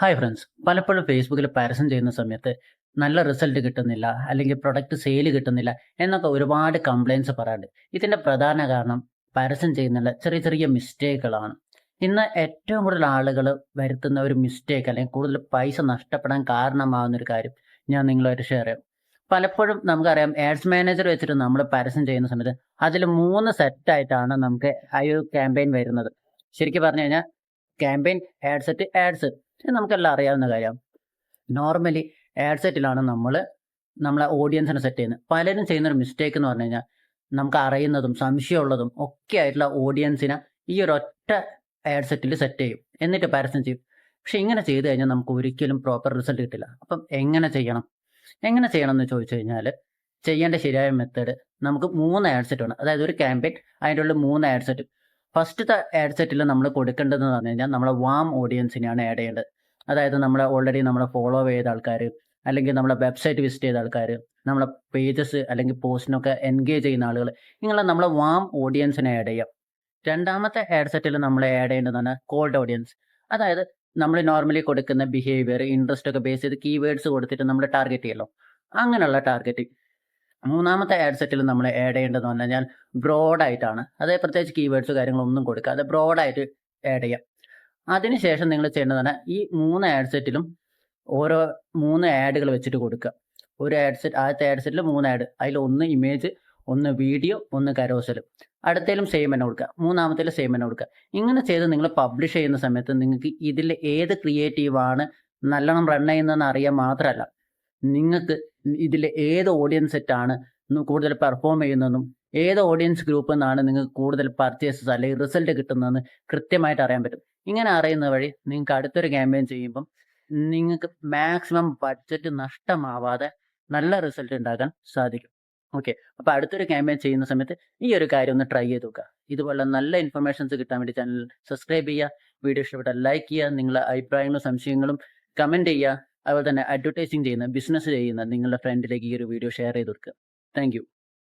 Hi friends. പലപ്പോഴും ഫേസ്ബുക്കിൽ പരസ്യം ചെയ്യുന്ന സമയത്ത് നല്ല റിസൾട്ട് കിട്ടുന്നില്ല, അല്ലെങ്കിൽ പ്രൊഡക്റ്റ് സെയിൽ കിട്ടുന്നില്ല എന്നൊക്കെ ഒരുപാട് കംപ്ലയിൻസ് പറയാറുണ്ട്. ഇതിന്റെ പ്രധാന കാരണം പരസ്യം ചെയ്യുന്നുള്ള ചെറിയ ചെറിയ മിസ്റ്റേക്കുകളാണ്. ഇന്ന് ഏറ്റവും കൂടുതൽ ആളുകൾ വരുത്തുന്ന ഒരു മിസ്റ്റേക്ക് അല്ലെങ്കിൽ കൂടുതൽ പൈസ നഷ്ടപ്പെടാൻ കാരണമാകുന്ന ഒരു കാര്യം ഞാൻ നിങ്ങളുമായിട്ട് ഷെയർ ചെയ്യാം. പലപ്പോഴും നമുക്കറിയാം, ആഡ്സ് മാനേജർ വെച്ചിട്ട് നമ്മൾ പരസ്യം ചെയ്യുന്ന സമയത്ത് അതിൽ 3 സെറ്റായിട്ടാണ് നമുക്ക് ആ ഒരു ക്യാമ്പയിൻ വരുന്നത്. ശരിക്കും പറഞ്ഞു കഴിഞ്ഞാൽ ക്യാമ്പയിൻ, ആഡ് സെറ്റ്, ആഡ്സ്, ഇത് നമുക്കെല്ലാം അറിയാവുന്ന കാര്യമാണ്. നോർമലി ആഡ് സെറ്റിലാണ് നമ്മളെ ഓഡിയൻസിനെ സെറ്റ് ചെയ്യുന്നത്. പലരും ചെയ്യുന്നൊരു മിസ്റ്റേക്ക് എന്ന് പറഞ്ഞു കഴിഞ്ഞാൽ, നമുക്ക് അറിയുന്നതും സംശയമുള്ളതും ഒക്കെ ആയിട്ടുള്ള ഓഡിയൻസിനെ ഈ ഒരു ഒറ്റ ആഡ് സെറ്റിൽ സെറ്റ് ചെയ്യും, എന്നിട്ട് പരസ്യം ചെയ്യും. പക്ഷെ ഇങ്ങനെ ചെയ്തു കഴിഞ്ഞാൽ നമുക്ക് ഒരിക്കലും പ്രോപ്പർ റിസൾട്ട് കിട്ടില്ല. അപ്പം എങ്ങനെ ചെയ്യണം എന്ന് ചോദിച്ചു കഴിഞ്ഞാൽ, ചെയ്യേണ്ട ശരിയായ മെത്തേഡ്, നമുക്ക് 3 ആഡ് സെറ്റ് വേണം. അതായത് ഒരു ക്യാമ്പയിൻ, അതിൻ്റെ ഉള്ളിൽ 3 ആഡ് സെറ്റ്. ഫസ്റ്റത്തെ ആഡ് സെറ്റിൽ നമ്മൾ കൊടുക്കേണ്ടതെന്ന് പറഞ്ഞു കഴിഞ്ഞാൽ നമ്മളെ വാം ഓഡിയൻസിനെയാണ് ആഡ് ചെയ്യേണ്ടത്. അതായത് ഓൾറെഡി നമ്മളെ ഫോളോ ചെയ്ത ആൾക്കാർ, അല്ലെങ്കിൽ നമ്മളെ വെബ്സൈറ്റ് വിസിറ്റ് ചെയ്ത ആൾക്കാർ, നമ്മളെ പേജസ് അല്ലെങ്കിൽ പോസ്റ്റിനൊക്കെ എൻഗേജ് ചെയ്യുന്ന ആളുകൾ, ഇങ്ങനെ നമ്മളെ വാം ഓഡിയൻസിനെ ആഡ് ചെയ്യാം. രണ്ടാമത്തെ ആഡ് സെറ്റിൽ നമ്മൾ ആഡ് ചെയ്യേണ്ടതാണ് കോൾഡ് ഓഡിയൻസ്. അതായത് നമ്മൾ നോർമലി കൊടുക്കുന്ന ബിഹേവിയർ, ഇൻട്രസ്റ്റ് ഒക്കെ ബേസ് ചെയ്ത് കീവേഡ്സ് കൊടുത്തിട്ട് നമ്മൾ ടാർഗറ്റ് ചെയ്യല്ലോ, അങ്ങനെയുള്ള ടാർഗറ്റിംഗ്. മൂന്നാമത്തെ ആഡ് സെറ്റിൽ നമ്മൾ ആഡ് ചെയ്യേണ്ടതെന്ന് പറഞ്ഞു കഴിഞ്ഞാൽ ബ്രോഡായിട്ടാണ്. അതായത് പ്രത്യേകിച്ച് കീവേഡ്സ് കാര്യങ്ങളൊന്നും കൊടുക്കാതെ ബ്രോഡായിട്ട് ആഡ് ചെയ്യാം. അതിനുശേഷം നിങ്ങൾ ചെയ്യേണ്ടതാണ്, ഈ 3 ആഡ് സെറ്റിലും ഓരോ 3 ആഡുകൾ വെച്ചിട്ട് കൊടുക്കുക. ഒരു ആഡ് സെറ്റ്, ആദ്യത്തെ ആഡ് സെറ്റിൽ 3 ആഡ്, അതിൽ ഒന്ന് ഇമേജ്, ഒന്ന് വീഡിയോ, ഒന്ന് കരോസൽ. അടുത്തേലും സെയിം തന്നെ കൊടുക്കുക, മൂന്നാമത്തേലും സെയിം തന്നെ കൊടുക്കുക. ഇങ്ങനെ ചെയ്ത് നിങ്ങൾ പബ്ലിഷ് ചെയ്യുന്ന സമയത്ത് നിങ്ങൾക്ക് ഇതിൽ ഏത് ക്രിയേറ്റീവാണ് നല്ലോണം റൺ ചെയ്യുന്നതെന്ന് അറിയാൻ മാത്രമല്ല, നിങ്ങൾക്ക് ഇതിൽ ഏത് ഓഡിയൻസ് സെറ്റാണ് കൂടുതൽ പെർഫോം ചെയ്യുന്നതെന്നും ഏത് ഓഡിയൻസ് ഗ്രൂപ്പിൽ നിന്നാണ് നിങ്ങൾക്ക് കൂടുതൽ പർച്ചേസസ് അല്ലെങ്കിൽ റിസൾട്ട് കിട്ടുന്നതെന്ന് കൃത്യമായിട്ട് അറിയാൻ പറ്റും. ഇങ്ങനെ അറിയുന്ന വഴി നിങ്ങൾക്ക് അടുത്തൊരു ക്യാമ്പയിൻ ചെയ്യുമ്പം നിങ്ങൾക്ക് മാക്സിമം ബഡ്ജറ്റ് നഷ്ടമാവാതെ നല്ല റിസൾട്ട് ഉണ്ടാക്കാൻ സാധിക്കും. ഓക്കെ, അപ്പോൾ അടുത്തൊരു ക്യാമ്പയിൻ ചെയ്യുന്ന സമയത്ത് ഈ ഒരു കാര്യം ഒന്ന് ട്രൈ ചെയ്ത് നോക്കുക. ഇതുപോലെ നല്ല ഇൻഫർമേഷൻസ് കിട്ടാൻ വേണ്ടി ചാനൽ സബ്സ്ക്രൈബ് ചെയ്യുക, വീഡിയോ ഇഷ്ടപ്പെട്ടാൽ ലൈക്ക് ചെയ്യുക, നിങ്ങളുടെ അഭിപ്രായങ്ങളും സംശയങ്ങളും കമൻറ്റ് ചെയ്യുക. അതുപോലെ തന്നെ അഡ്വർടൈസിങ് ചെയ്യുന്ന, ബിസിനസ് ചെയ്യുന്ന നിങ്ങളുടെ ഫ്രണ്ടിലേക്ക് ഈ ഒരു വീഡിയോ ഷെയർ ചെയ്ത് കൊടുക്കുക. Thank you.